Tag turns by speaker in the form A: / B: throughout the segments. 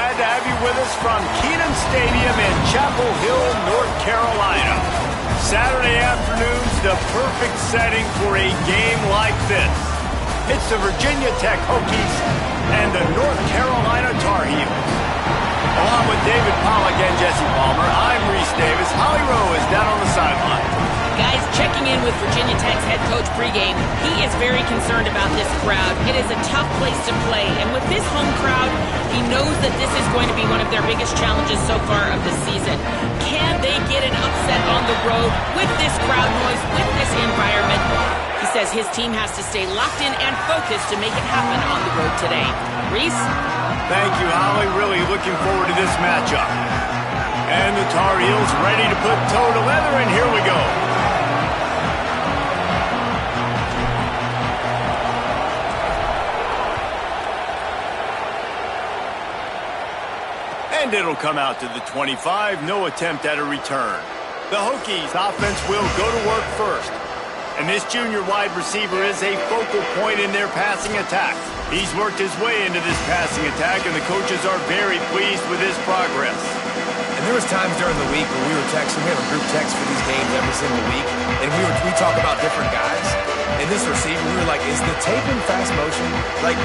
A: Glad to have you with us from Kenan Stadium in Chapel Hill, North Carolina. Saturday afternoon's the perfect setting for a game like this. It's the Virginia Tech Hokies and the North Carolina Tar Heels. Along with David Pollack and Jesse Palmer, I'm Reese Davis. Holly Rowe is down on the sideline.
B: Guys, checking in with Virginia Tech's head coach pregame, he is very concerned about this crowd. It is a tough place to play, and with this home crowd, he knows that this is going to be one of their biggest challenges so far of the season. Can they get an upset on the road with this crowd noise, with this environment? He says his team has to stay locked in and focused to make it happen on the road today. Reese?
A: Thank you, Holly. Really looking forward to this matchup. And the Tar Heels ready to put toe to leather, and here we go. And it'll come out to the 25. No attempt at a return. The Hokies offense will go to work first. And this junior wide receiver is a focal point in their passing attack. He's worked his way into this passing attack, and the coaches are very pleased with his progress.
C: And there was times during the week when we were texting. We have a group text for these games every single week, and we talk about different guys. And this receiver, we were like, is the tape in fast motion? Like,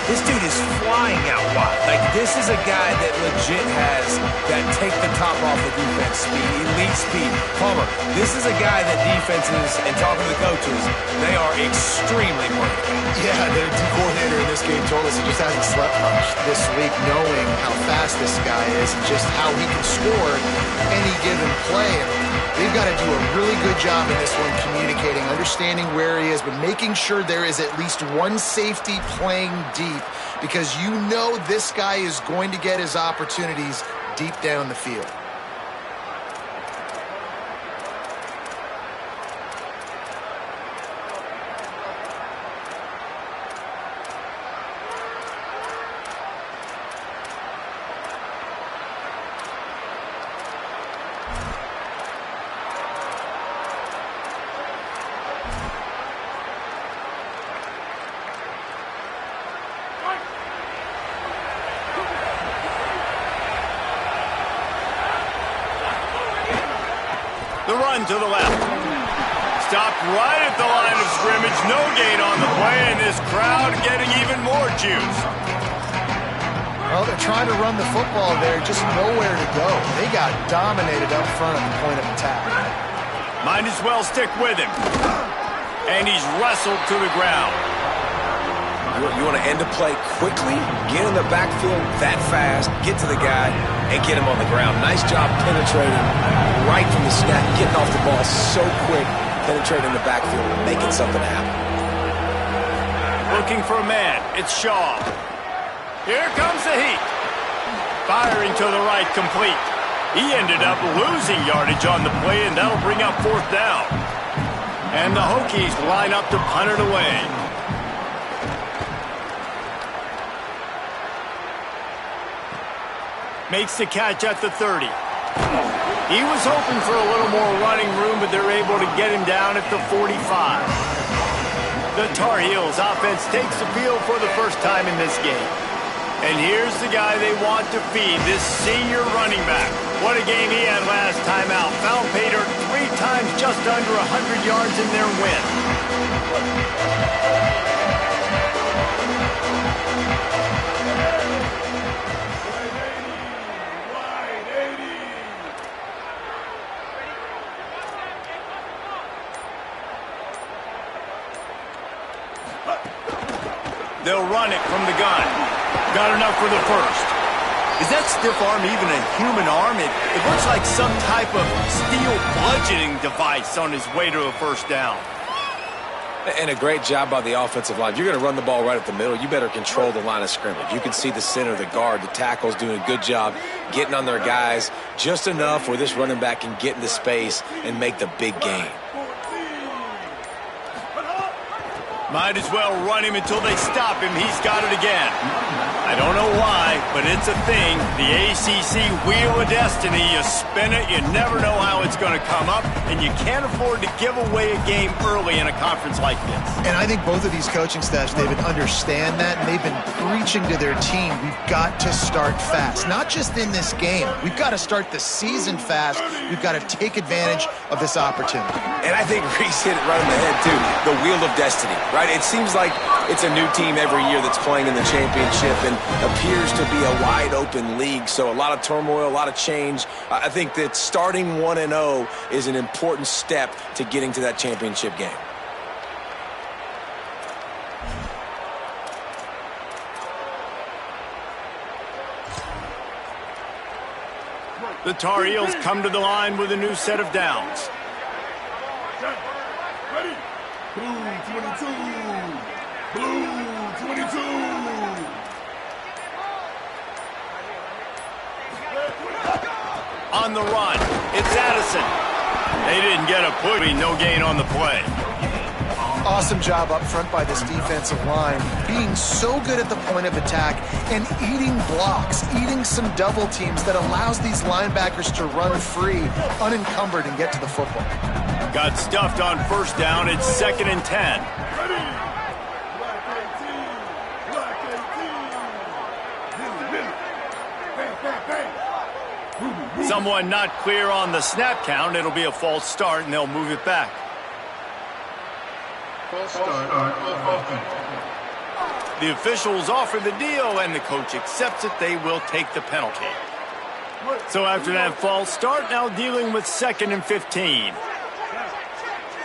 C: this dude is flying out wide. Like, this is a guy that legit has that take the top off the defense speed, elite speed. Palmer, this is a guy that defenses, and talking to the coaches, they are extremely worried about.
D: Yeah, the coordinator in this game told us he just hasn't slept much this week, knowing how fast this guy is and just how he can score any given play. They've got to do a really good job in this one, communicating, understanding where he is, but making sure there is at least one safety playing deep, because you know this guy is going to get his opportunities deep down the field.
A: The run to the left. Stopped right at the line of scrimmage. No gain on the play, and this crowd getting even more juice.
D: Well, they're trying to run the football there, just nowhere to go. They got dominated up front at the point of attack.
A: Might as well stick with him. And he's wrestled to the ground.
C: You want to end a play quickly, get in the backfield that fast, get to the guy, and get him on the ground. Nice job penetrating right from the snap, getting off the ball so quick, penetrating the backfield and making something happen.
A: Looking for a man. It's Shaw. Here comes the heat. Firing to the right, complete. He ended up losing yardage on the play, and that'll bring up fourth down. And the Hokies line up to punt it away. Makes the catch at the 30. He was hoping for a little more running room, but they're able to get him down at the 45. The Tar Heels offense takes the field for the first time in this game. And here's the guy they want to feed, this senior running back. What a game he had last time out. Found pay dirt 3 times, just under 100 yards in their win. They'll run it from the gun. Got enough for the first. Is that stiff arm even a human arm? It looks like some type of steel bludgeoning device on his way to a first down.
C: And a great job by the offensive line. If you're going to run the ball right up the middle, you better control the line of scrimmage. You can see the center, the guard, the tackles doing a good job getting on their guys just enough where this running back can get into space and make the big gain.
A: Might as well run him until they stop him. He's got it again. I don't know why, but it's a thing. The ACC Wheel of Destiny, you spin it, you never know how it's going to come up, and you can't afford to give away a game early in a conference like this.
D: And I think both of these coaching staffs, David, understand that, and they've been preaching to their team, we've got to start fast. Not just in this game. We've got to start the season fast. We've got to take advantage of this opportunity.
C: And I think Reese hit it right on the head, too. The Wheel of Destiny, right? It seems like it's a new team every year that's playing in the championship and appears to be a wide-open league. So a lot of turmoil, a lot of change. I think that starting 1-0 is an important step to getting to that championship game.
A: The Tar Heels come to the line with a new set of downs.
E: Ready? Blue 22. Blue 22.
A: On the run, it's Addison. They didn't get a push, no gain on the play.
D: Awesome job up front by this defensive line, being so good at the point of attack and eating blocks, eating some double teams that allows these linebackers to run free, unencumbered, and get to the football.
A: Got stuffed on first down. It's 2nd and 10.
E: Ready? Black 18. Black 18. Billy. Bang, bang, bang.
A: Someone not clear on the snap count. It'll be a false start, and they'll move it back.
E: False start on offense.
A: The officials offer the deal, and the coach accepts it. They will take the penalty. So after that false start, now dealing with 2nd and 15.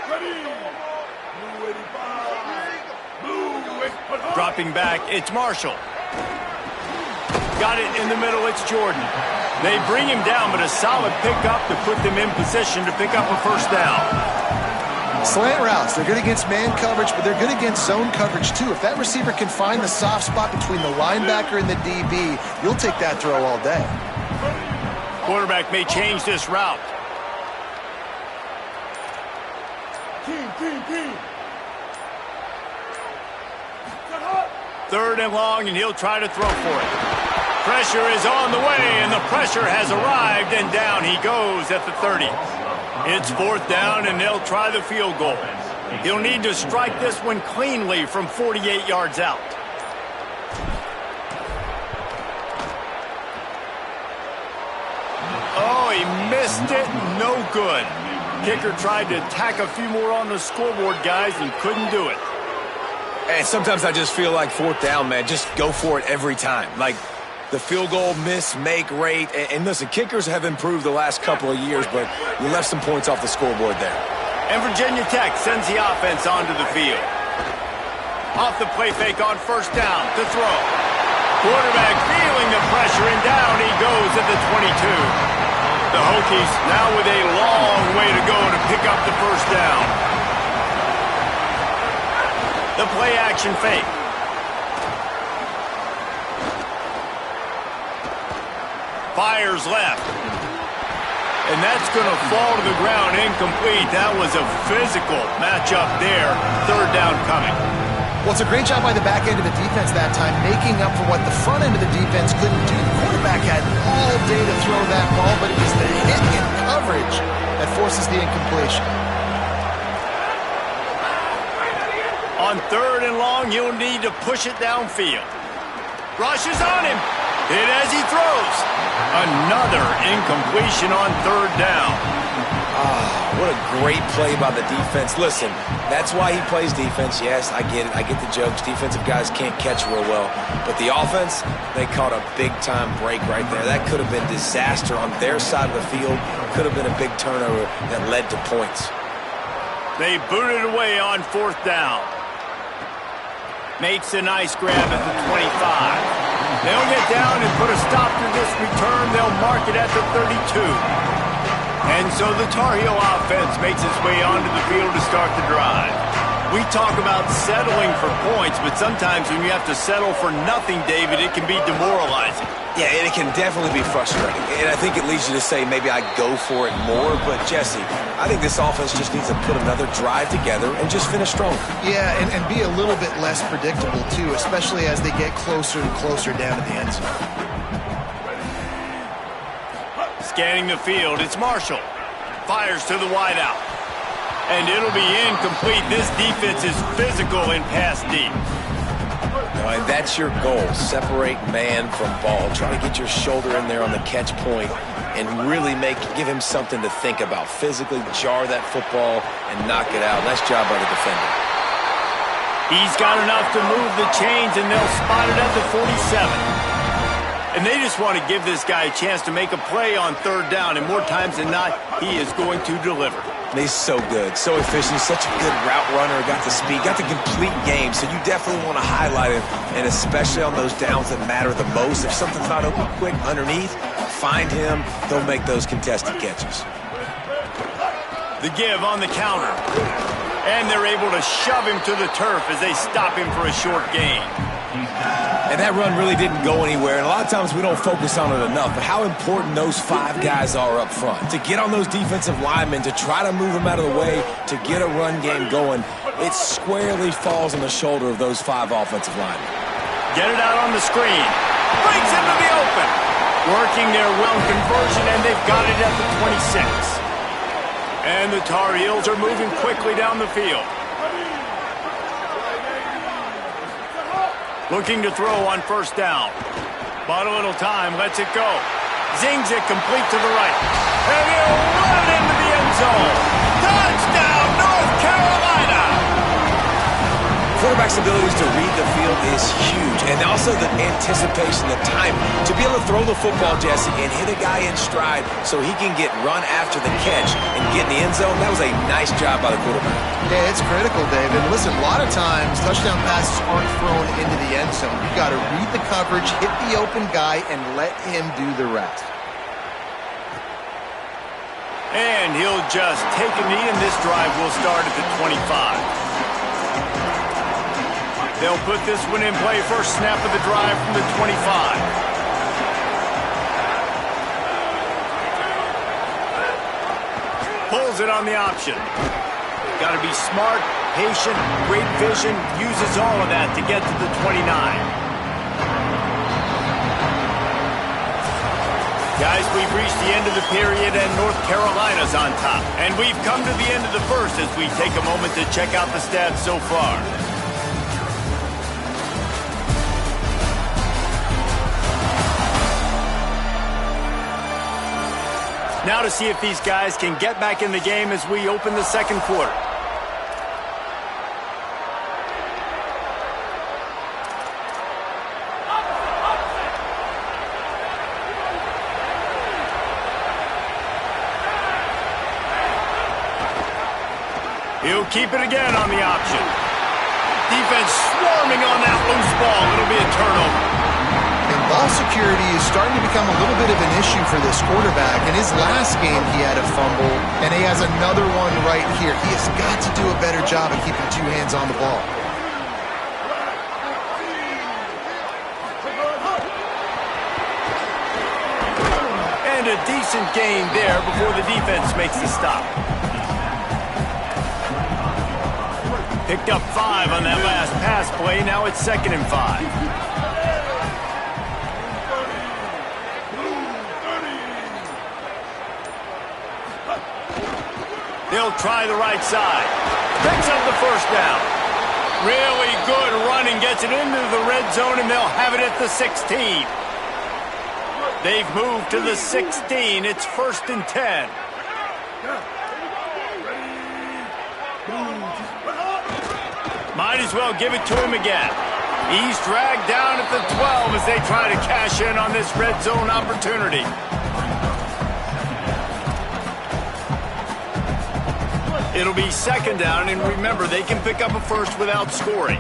E: Ready? Blue 85. Blue 85.
A: Dropping back, it's Marshall. Got it in the middle, it's Jordan. They bring him down, but a solid pickup to put them in position to pick up a first down.
D: Slant routes, they're good against man coverage, but they're good against zone coverage too. If that receiver can find the soft spot between the linebacker and the DB, you'll take that throw all day.
A: Quarterback may change this route.
E: King.
A: 3rd and long, and he'll try to throw for it. Pressure is on the way, and the pressure has arrived, and down he goes at the 30. It's 4th down, and they'll try the field goal. He'll need to strike this one cleanly from 48 yards out. Oh, he missed it. No good. Kicker tried to tack a few more on the scoreboard, guys, and couldn't do it.
C: And sometimes I just feel like 4th down, man, just go for it every time. Like the field goal miss-make rate. And listen, kickers have improved the last couple of years, but you left some points off the scoreboard there.
A: And Virginia Tech sends the offense onto the field. Off the play fake on first down to throw. Quarterback feeling the pressure, and down he goes at the 22. The Hokies now with a long way to go to pick up the first down. The play action fake. Fires left. And that's going to fall to the ground incomplete. That was a physical matchup there. 3rd down coming.
D: Well, it's a great job by the back end of the defense that time, making up for what the front end of the defense couldn't do. The quarterback had all day to throw that ball, but it was the hit in coverage that forces the incompletion.
A: On 3rd and long, you'll need to push it downfield. Rush is on him. Hit as he throws. Another incompletion on 3rd down.
C: What a great play by the defense. Listen, that's why he plays defense. Yes, I get it. I get the jokes. Defensive guys can't catch real well. But the offense, they caught a big-time break right there. That could have been disaster on their side of the field. Could have been a big turnover that led to points.
A: They booted away on 4th down. Makes a nice grab at the 25. They'll get down and put a stop to this return. They'll mark it at the 32. And so the Tar Heel offense makes its way onto the field to start the drive. We talk about settling for points, but sometimes when you have to settle for nothing, David, it can be demoralizing.
C: Yeah, and it can definitely be frustrating. And I think it leads you to say maybe I go for it more. But, Jesse, I think this offense just needs to put another drive together and just finish stronger.
D: Yeah, and be a little bit less predictable, too, especially as they get closer and closer down to the end zone.
A: Scanning the field, it's Marshall. Fires to the wideout. And it'll be incomplete. This defense is physical in pass deep.
C: And that's your goal. Separate man from ball. Try to get your shoulder in there on the catch point and really give him something to think about. Physically jar that football and knock it out. Nice job by the defender.
A: He's got enough to move the chains, and they'll spot it at the 47. And they just want to give this guy a chance to make a play on third down, and more times than not, he is going to deliver.
C: And he's so good, so efficient, such a good route runner, got the speed, got the complete game, so you definitely want to highlight him, and especially on those downs that matter the most. If something's not open quick underneath, find him, he'll make those contested catches.
A: The give on the counter, and they're able to shove him to the turf as they stop him for a short gain.
C: And that run really didn't go anywhere, and a lot of times we don't focus on it enough, but how important those 5 guys are up front. To get on those defensive linemen, to try to move them out of the way, to get a run game going, it squarely falls on the shoulder of those 5 offensive linemen.
A: Get it out on the screen. Breaks into the open. Working their well conversion, and they've got it at the 26. And the Tar Heels are moving quickly down the field. Looking to throw on first down. Bought a little time, lets it go. Zings it complete to the right. And he'll run into the end zone. Touchdown, North Carolina!
C: Quarterback's abilities to read the field is huge, and also the anticipation, the time to be able to throw the football, Jesse, and hit a guy in stride so he can get run after the catch and get in the end zone. That was a nice job by the quarterback.
D: Yeah, it's critical, David. Listen, a lot of times touchdown passes aren't thrown into the end zone. You've got to read the coverage, hit the open guy, and let him do the rest.
A: And he'll just take a knee, and this drive will start at the 25. They'll put this one in play. First snap of the drive from the 25. Pulls it on the option. Got to be smart, patient, great vision. Uses all of that to get to the 29. Guys, we've reached the end of the period, and North Carolina's on top. And we've come to the end of the first as we take a moment to check out the stats so far. Now to see if these guys can get back in the game as we open the second quarter. He'll keep it again on the option. Defense swarming on that loose ball. It'll be a turnover.
D: Ball security is starting to become a little bit of an issue for this quarterback. In his last game, he had a fumble, and he has another one right here. He has got to do a better job of keeping 2 hands on the ball.
A: And a decent gain there before the defense makes the stop. Picked up 5 on that last pass play. Now it's 2nd and 5. They'll try the right side. Picks up the first down. Really good running. Gets it into the red zone, and they'll have it at the 16. They've moved to the 16. It's 1st and 10. Might as well give it to him again. He's dragged down at the 12 as they try to cash in on this red zone opportunity. It'll be 2nd down, and remember, they can pick up a first without scoring.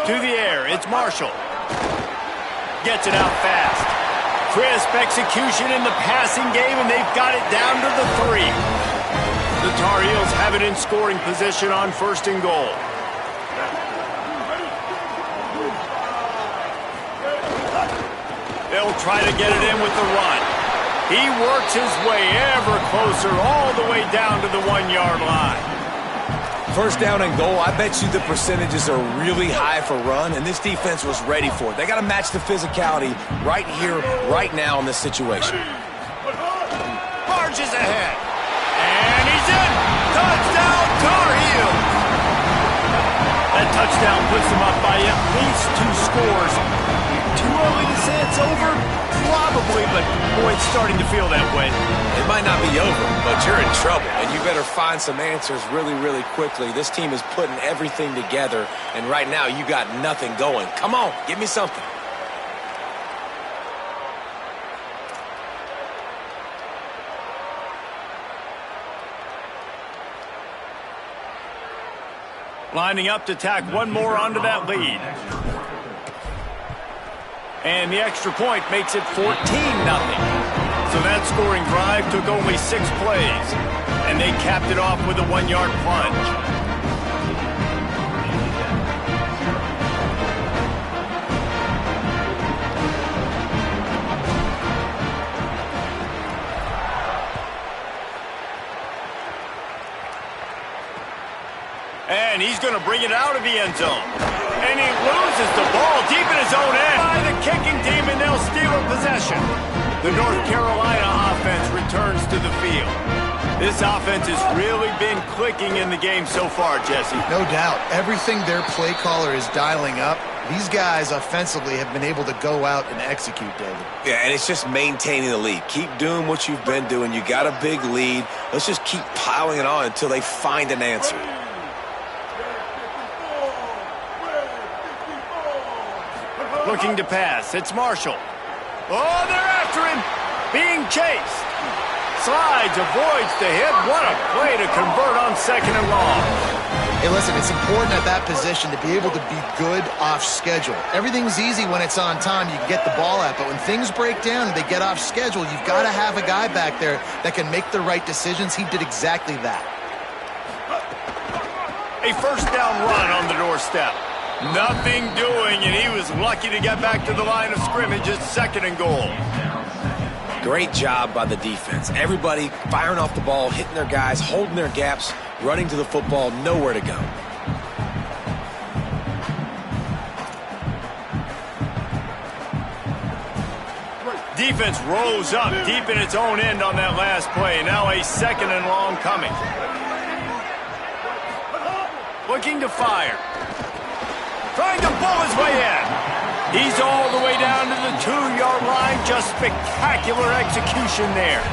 A: To the air, it's Marshall. Gets it out fast. Crisp execution in the passing game, and they've got it down to the 3. The Tar Heels have it in scoring position on 1st and goal. They'll try to get it in with the run. He works his way ever closer all the way down to the 1-yard line.
C: First down and goal, I bet you the percentages are really high for run, and this defense was ready for it. They got to match the physicality right here, right now in this situation.
A: Marches ahead. And he's in. Touchdown, Tar Heels. That touchdown puts them up by at least 2 scores. Too early to say it's over? Probably, but boy, it's starting to feel that way.
C: It might not be over, but you're in trouble, and you better find some answers really, really quickly. This team is putting everything together, and right now you got nothing going. Come on, give me something.
A: Lining up to tack one more onto that lead. And the extra point makes it 14-0. So that scoring drive took only 6 plays. And they capped it off with a 1-yard plunge. And he's going to bring it out of the end zone. And he loses the ball deep in his own end by the kicking team, and they'll steal a possession. The North Carolina offense returns to the field. This offense has really been clicking in the game so far, Jesse.
D: No doubt. Everything their play caller is dialing up, these guys offensively have been able to go out and execute, David.
C: Yeah, and it's just maintaining the lead. Keep doing what you've been doing. You got a big lead. Let's just keep piling it on until they find an answer.
A: Looking to pass. It's Marshall. Oh, they're after him. Being chased. Slides, avoids the hit. What a play to convert on 2nd and long.
D: Hey, listen, it's important at that position to be able to be good off schedule. Everything's easy when it's on time. You can get the ball out. But when things break down and they get off schedule, you've got to have a guy back there that can make the right decisions. He did exactly that.
A: A first down run on the doorstep. Nothing doing, and he was lucky to get back to the line of scrimmage at 2nd and goal.
C: Great job by the defense. Everybody firing off the ball, hitting their guys, holding their gaps, running to the football, nowhere to go.
A: Defense rose up deep in its own end on that last play. Now a 2nd and long coming. Looking to fire. Trying to pull his way in. He's all the way down to the 2-yard line. Just spectacular execution there.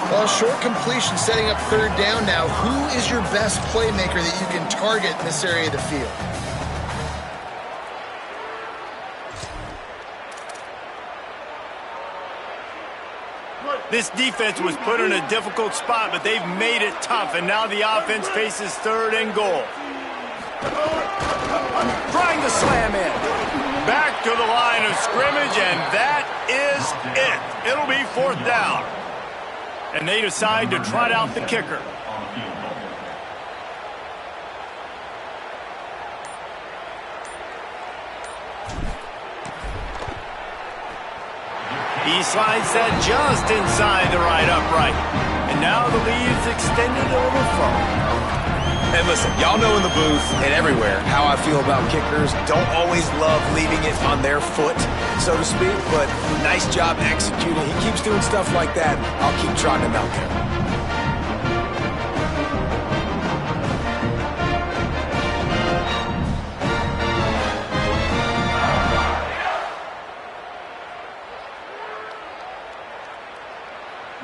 D: Well, short completion setting up 3rd down now. Who is your best playmaker that you can target in this area of the field?
A: This defense was put in a difficult spot, but they've made it tough, and now the offense faces 3rd and goal. Trying to slam in. Back to the line of scrimmage, and that is it. It'll be 4th down. And they decide to trot out the kicker. He slides that just inside the right upright. And now the lead's extended a little further.
C: And listen, y'all know in the booth and everywhere how I feel about kickers. Don't always love leaving it on their foot, so to speak, but nice job executing. He keeps doing stuff like that. I'll keep trotting him out there.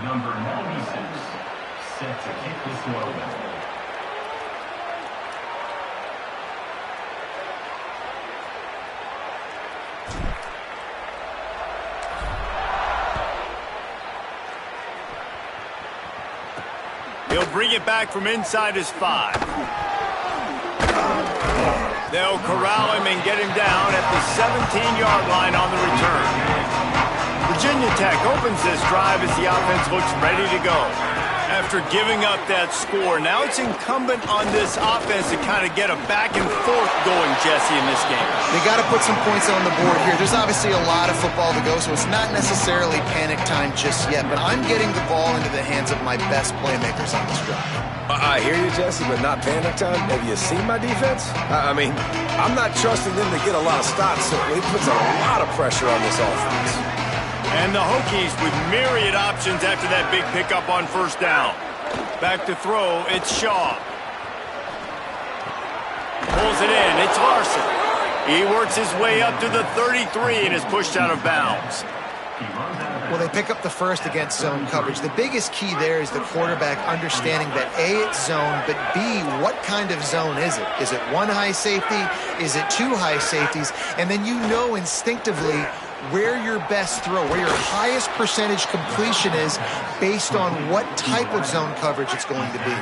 F: Number 96, set to kick this one.
A: He'll bring it back from inside his 5. They'll corral him and get him down at the 17-yard line on the return. Virginia Tech opens this drive as the offense looks ready to go. After giving up that score, now it's incumbent on this offense to kind of get a back and forth going, Jesse, in this game.
D: They got to put some points on the board here. There's obviously a lot of football to go, so it's not necessarily panic time just yet, but I'm getting the ball into the hands of my best playmakers on this drive.
C: I hear you, Jesse, but not panic time. Have you seen my defense? I mean, I'm not trusting them to get a lot of stops, so it puts a lot of pressure on this offense.
A: And the Hokies with myriad options after that big pickup on first down. Back to throw, it's Shaw. Pulls it in, it's Larson. He works his way up to the 33 and is pushed out of bounds.
D: Well, they pick up the first against zone coverage. The biggest key there is the quarterback understanding that A, it's zone, but B, what kind of zone is it? Is it one high safety? Is it two high safeties? And then you know instinctively where your best throw, where your highest percentage completion is based on what type of zone coverage it's going to be.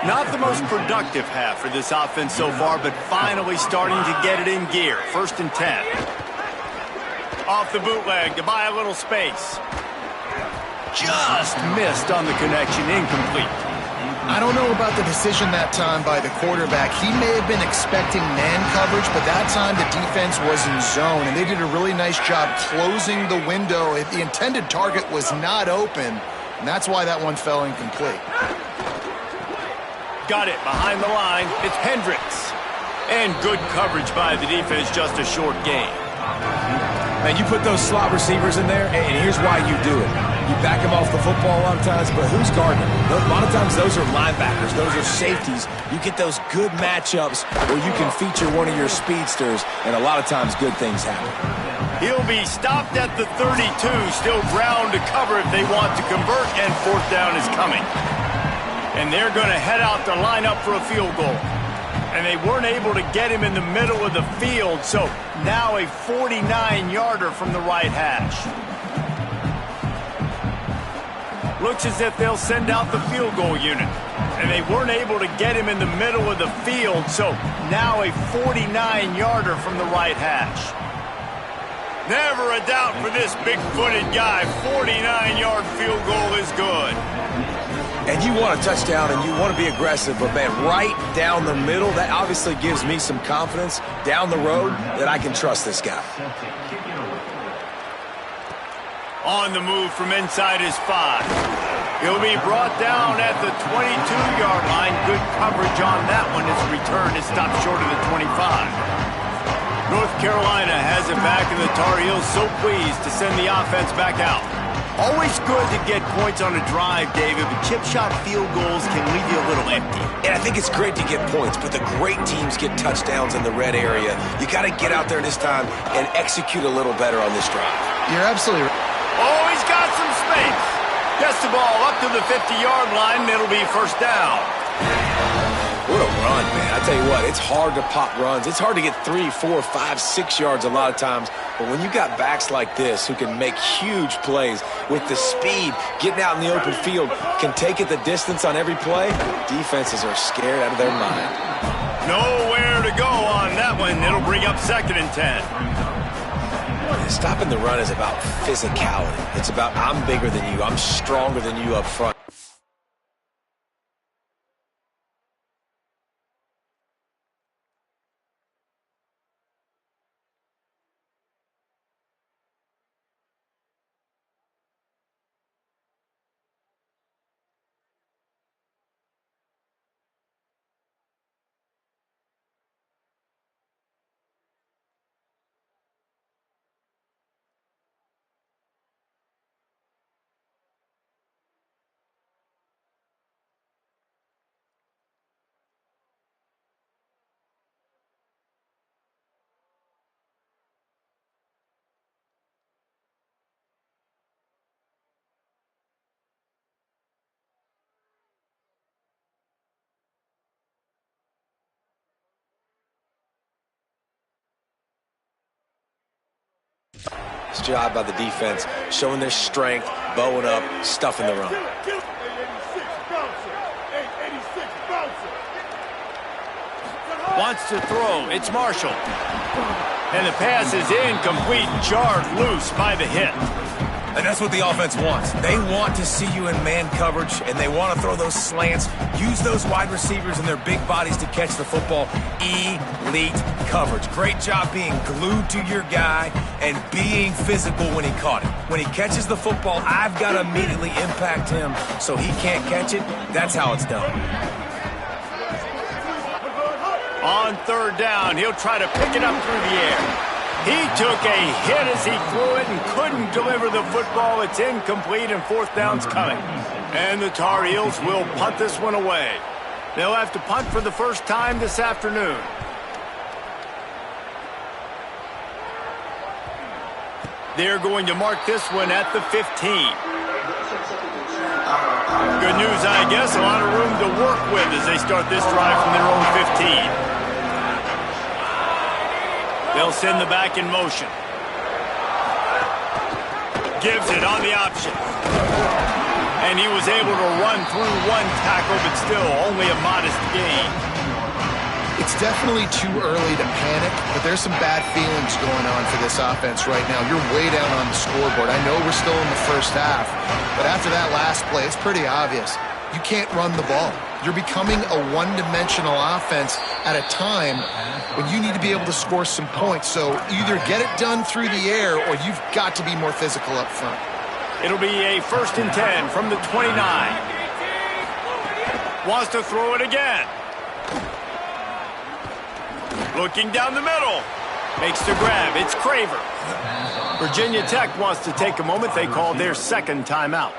A: Not the most productive half for this offense so far, but finally starting to get it in gear. 1st and 10. Off the bootleg to buy a little space. Just missed on the connection, incomplete.
D: I don't know about the decision that time by the quarterback. He may have been expecting man coverage, but that time the defense was in zone, and they did a really nice job closing the window. The intended target was not open, and that's why that one fell incomplete.
A: Got it behind the line. It's Hendricks. And good coverage by the defense, just a short gain.
C: Man, you put those slot receivers in there, and here's why you do it. You back them off the football a lot of times, but who's guarding them? A lot of times those are linebackers. Those are safeties. You get those good matchups where you can feature one of your speedsters, and a lot of times good things happen.
A: He'll be stopped at the 32, still ground to cover if they want to convert, and 4th down is coming. And they're going to head out to line up for a field goal. And they weren't able to get him in the middle of the field, so now a 49-yarder from the right hash. Looks as if they'll send out the field goal unit. And they weren't able to get him in the middle of the field, so now a 49-yarder from the right hash. Never a doubt for this big-footed guy. 49-yard field goal is good.
C: And you want a touchdown and you want to be aggressive, but man, right down the middle, that obviously gives me some confidence down the road that I can trust this guy.
A: On the move from inside his 5. He'll be brought down at the 22-yard line. Good coverage on that one. His return is stopped short of the 25. North Carolina has it back, and the Tar Heels so pleased to send the offense back out. Always good to get points on a drive, David, but chip shot field goals can leave you a little empty.
C: And I think it's great to get points, but the great teams get touchdowns in the red area. You got to get out there this time and execute a little better on this drive.
D: You're absolutely right.
A: Oh, he's got some space. Gets the ball up to the 50-yard line, and it'll be 1st down.
C: What a run, man. I tell you what, it's hard to pop runs. It's hard to get 3, 4, 5, 6 yards a lot of times. But when you got backs like this who can make huge plays with the speed, getting out in the open field, can take it the distance on every play, defenses are scared out of their mind.
A: Nowhere to go on that one. It'll bring up 2nd and 10.
C: Stopping the run is about physicality. It's about I'm bigger than you. I'm stronger than you up front. Nice job by the defense, showing their strength, bowing up, stuffing the run.
A: Wants to throw. It's Marshall. And the pass is incomplete, jarred loose by the hit.
C: And that's what the offense wants. They want to see you in man coverage, and they want to throw those slants, use those wide receivers and their big bodies to catch the football. Elite coverage. Great job being glued to your guy and being physical when he caught it. When he catches the football, I've got to immediately impact him so he can't catch it. That's how it's done.
A: On third down, he'll try to pick it up through the air. He took a hit as he threw it and couldn't deliver the football. It's incomplete and fourth down's coming. And the Tar Heels will punt this one away. They'll have to punt for the first time this afternoon. They're going to mark this one at the 15. Good news, I guess. A lot of room to work with as they start this drive from their own 15. They'll send the back in motion. Gives it on the option. And he was able to run through one tackle, but still only a modest gain.
D: It's definitely too early to panic, but there's some bad feelings going on for this offense right now. You're way down on the scoreboard. I know we're still in the first half, but after that last play, it's pretty obvious. You can't run the ball. You're becoming a one-dimensional offense at a time when you need to be able to score some points. So either get it done through the air or you've got to be more physical up front.
A: It'll be a 1st and 10 from the 29. Wants to throw it again. Looking down the middle. Makes the grab. It's Craver. Virginia Tech wants to take a moment. They called their second timeout.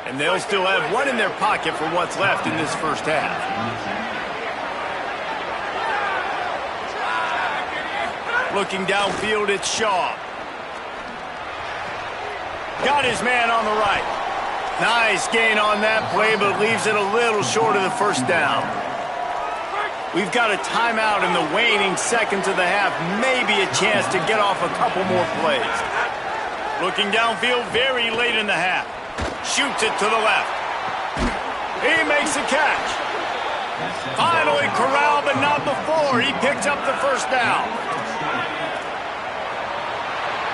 A: And they'll still have one in their pocket for what's left in this first half. Looking downfield, it's Shaw. Got his man on the right. Nice gain on that play, but leaves it a little short of the first down. We've got a timeout in the waning seconds of the half. Maybe a chance to get off a couple more plays. Looking downfield very late in the half. Shoots it to the left. He makes a catch. Finally corralled, but not before. He picks up the first down.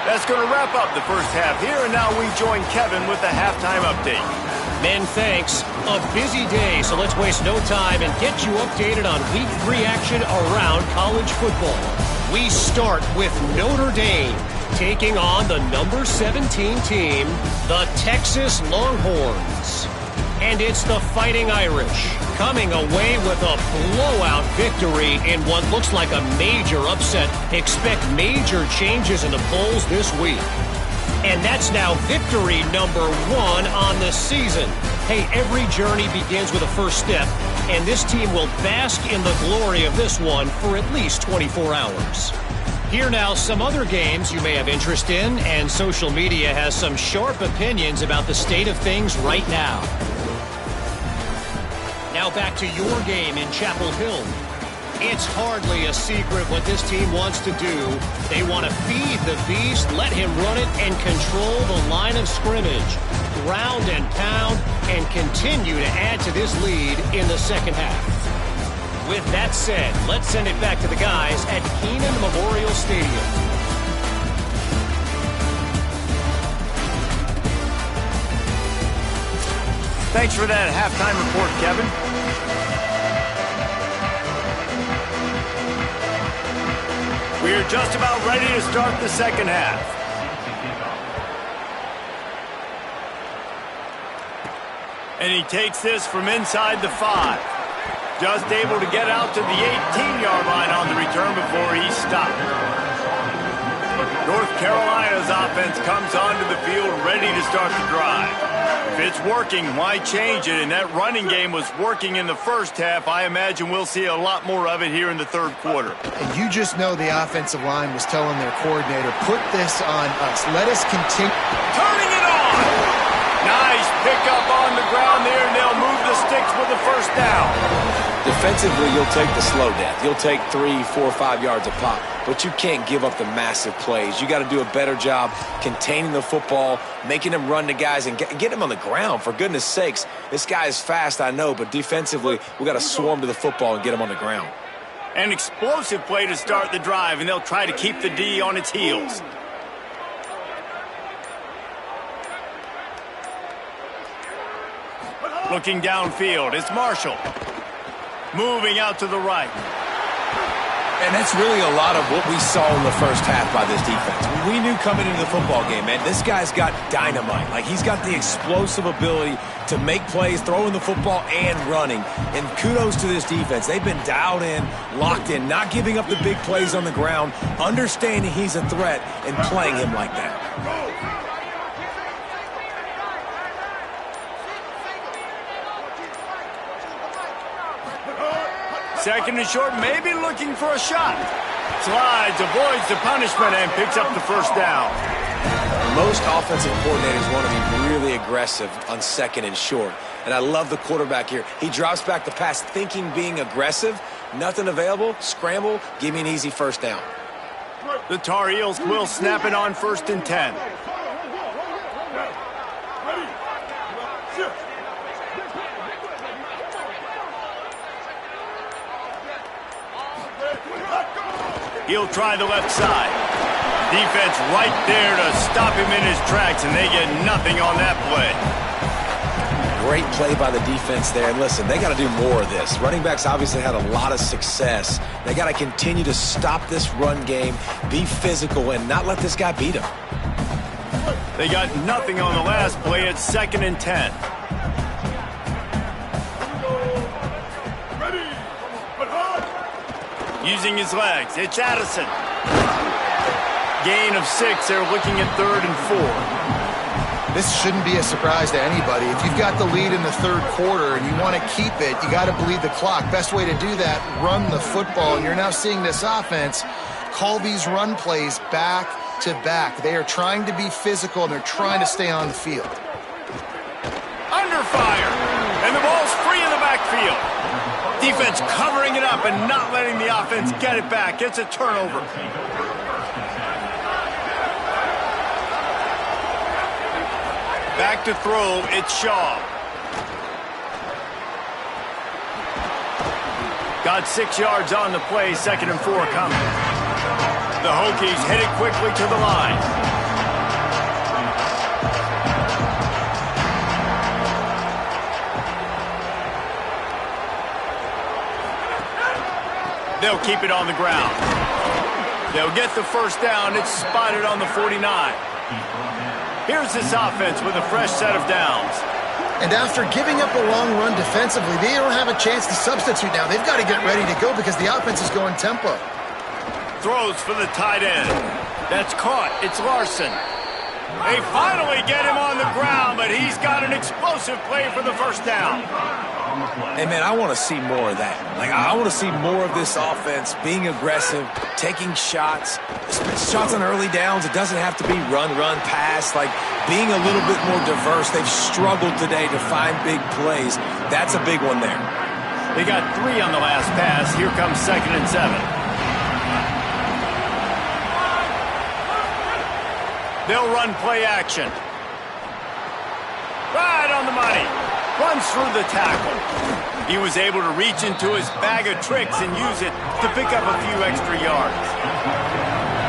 A: That's going to wrap up the first half here, and now we join Kevin with the halftime update.
G: Men, thanks. A busy day, so let's waste no time and get you updated on Week 3 action around college football. We start with Notre Dame taking on the number 17 team, the Texas Longhorns. And it's the Fighting Irish coming away with a blowout victory in what looks like a major upset. Expect major changes in the polls this week. And that's now victory number 1 on the season. Hey, every journey begins with a first step, and this team will bask in the glory of this one for at least 24 hours. Here now, some other games you may have interest in, and social media has some sharp opinions about the state of things right now. Now back to your game in Chapel Hill. It's hardly a secret what this team wants to do. They want to feed the beast, let him run it, and control the line of scrimmage. Ground and pound, and continue to add to this lead in the second half. With that said, let's send it back to the guys at Kenan Memorial Stadium.
A: Thanks for that halftime report, Kevin. We're just about ready to start the second half. And he takes this from inside the 5. Just able to get out to the 18-yard line on the return before he's stopped. North Carolina's offense comes onto the field ready to start the drive. If it's working, why change it? And that running game was working in the first half. I imagine we'll see a lot more of it here in the third quarter.
D: And you just know the offensive line was telling their coordinator, put this on us. Let us continue.
A: Turning it on! Nice pickup on the ground there, and they'll move the sticks with the first down.
C: Defensively, you'll take the slow death. You'll take 3, 4, 5 yards a pop, but you can't give up the massive plays. You got to do a better job containing the football, making them run to guys, and get them on the ground. For goodness sakes, this guy is fast, I know, but defensively, we got to swarm to the football and get him on the ground.
A: An explosive play to start the drive, and they'll try to keep the D on its heels. Looking downfield, it's Marshall. Moving out to the right.
C: And that's really a lot of what we saw in the first half by this defense. We knew coming into the football game, man, this guy's got dynamite. Like, he's got the explosive ability to make plays, throwing the football and running. And kudos to this defense. They've been dialed in, locked in, not giving up the big plays on the ground, understanding he's a threat and playing him like that.
A: Second and short, maybe looking for a shot. Slides, avoids the punishment, and picks up the first down.
C: Most offensive coordinators want to be really aggressive on second and short. And I love the quarterback here. He drops back the pass thinking being aggressive. Nothing available. Scramble. Give me an easy first down.
A: The Tar Heels will snap it on 1st and 10. He'll try the left side. Defense right there to stop him in his tracks, and they get nothing on that play.
C: Great play by the defense there. And listen, they got to do more of this. Running backs obviously had a lot of success. They got to continue to stop this run game, be physical, and not let this guy beat them.
A: They got nothing on the last play. It's 2nd and 10. Using his legs, it's Addison. Gain of 6. They're looking at 3rd and 4.
D: This shouldn't be a surprise to anybody. If you've got the lead in the third quarter and you want to keep it, you got to bleed the clock. Best way to do that, run the football. And you're now seeing this offense call these run plays back to back. They are trying to be physical, and they're trying to stay on the field.
A: Under fire, and the ball's free in the backfield. Defense covering it up and not letting the offense get it back. It's a turnover. Back to throw, it's Shaw. Got 6 yards on the play, 2nd and 4 coming. The Hokies headed quickly to the line. They'll keep it on the ground. They'll get the first down. It's spotted on the 49. Here's this offense with a fresh set of downs.
D: And after giving up a long run defensively, they don't have a chance to substitute now. They've got to get ready to go because the offense is going tempo.
A: Throws for the tight end. That's caught. It's Larson. They finally get him on the ground, but he's got an explosive play for the first down.
C: Hey, man, I want to see more of that. Like, I want to see more of this offense being aggressive, taking shots, shots on early downs. It doesn't have to be run, pass. Like, being a little bit more diverse. They've struggled today to find big plays. That's a big one there.
A: They got 3 on the last pass. Here comes 2nd and 7. They'll run play action. Right on the money. Runs through the tackle. He was able to reach into his bag of tricks and use it to pick up a few extra yards.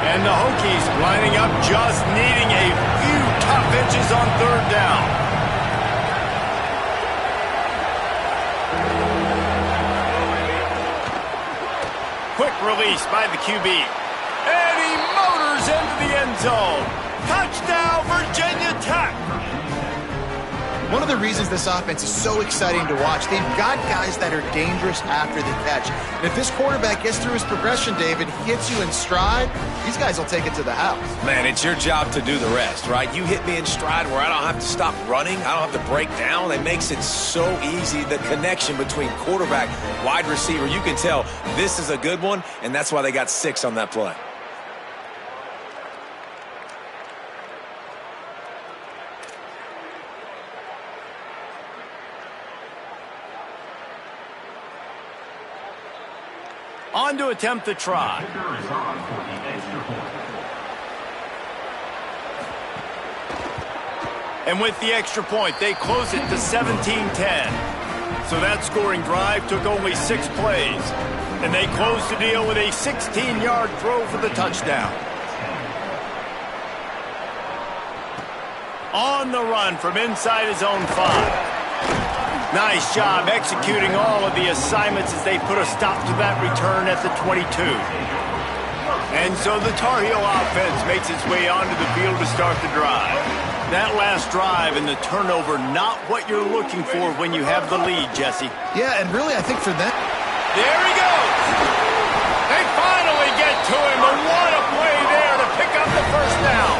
A: And the Hokies lining up, just needing a few tough inches on 3rd down. Quick release by the QB. And he motors into the end zone. Touchdown, Virginia Tech.
D: One of the reasons this offense is so exciting to watch, they've got guys that are dangerous after the catch. And if this quarterback gets through his progression, David, hits you in stride, these guys will take it to the house.
C: Man, it's your job to do the rest, right? You hit me in stride where I don't have to stop running. I don't have to break down. It makes it so easy. The connection between quarterback, wide receiver, you can tell this is a good one, and that's why they got 6 on that play.
A: On to attempt the try. And with the extra point, they close it to 17-10. So that scoring drive took only 6 plays. And they closed the deal with a 16-yard throw for the touchdown. On the run from inside his own 5. Nice job executing all of the assignments as they put a stop to that return at the 22. And so the Tar Heel offense makes its way onto the field to start the drive. That last drive and the turnover, not what you're looking for when you have the lead, Jesse.
D: Yeah, and really, I think for them...
A: There he goes! They finally get to him, and what a play there to pick up the first down.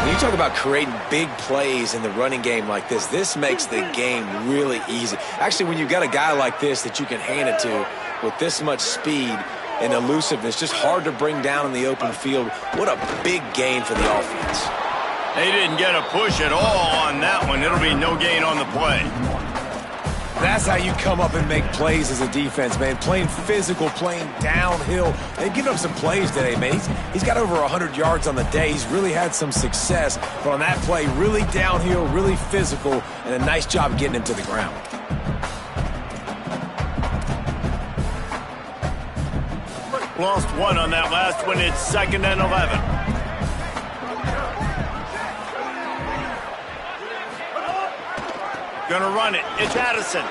C: When you talk about creating big plays in the running game like this makes the game really easy. Actually, when you've got a guy like this that you can hand it to with this much speed and elusiveness, just hard to bring down in the open field, what a big gain for the offense.
A: They didn't get a push at all on that one. It'll be no gain on the play.
C: That's how you come up and make plays as a defense, man. Playing physical, playing downhill. They've given up some plays today, man. He's got over 100 yards on the day. He's really had some success. But on that play, really downhill, really physical, and a nice job getting him to the ground.
A: Lost one on that last one. It's 2nd and 11. Gonna run it. It's Addison.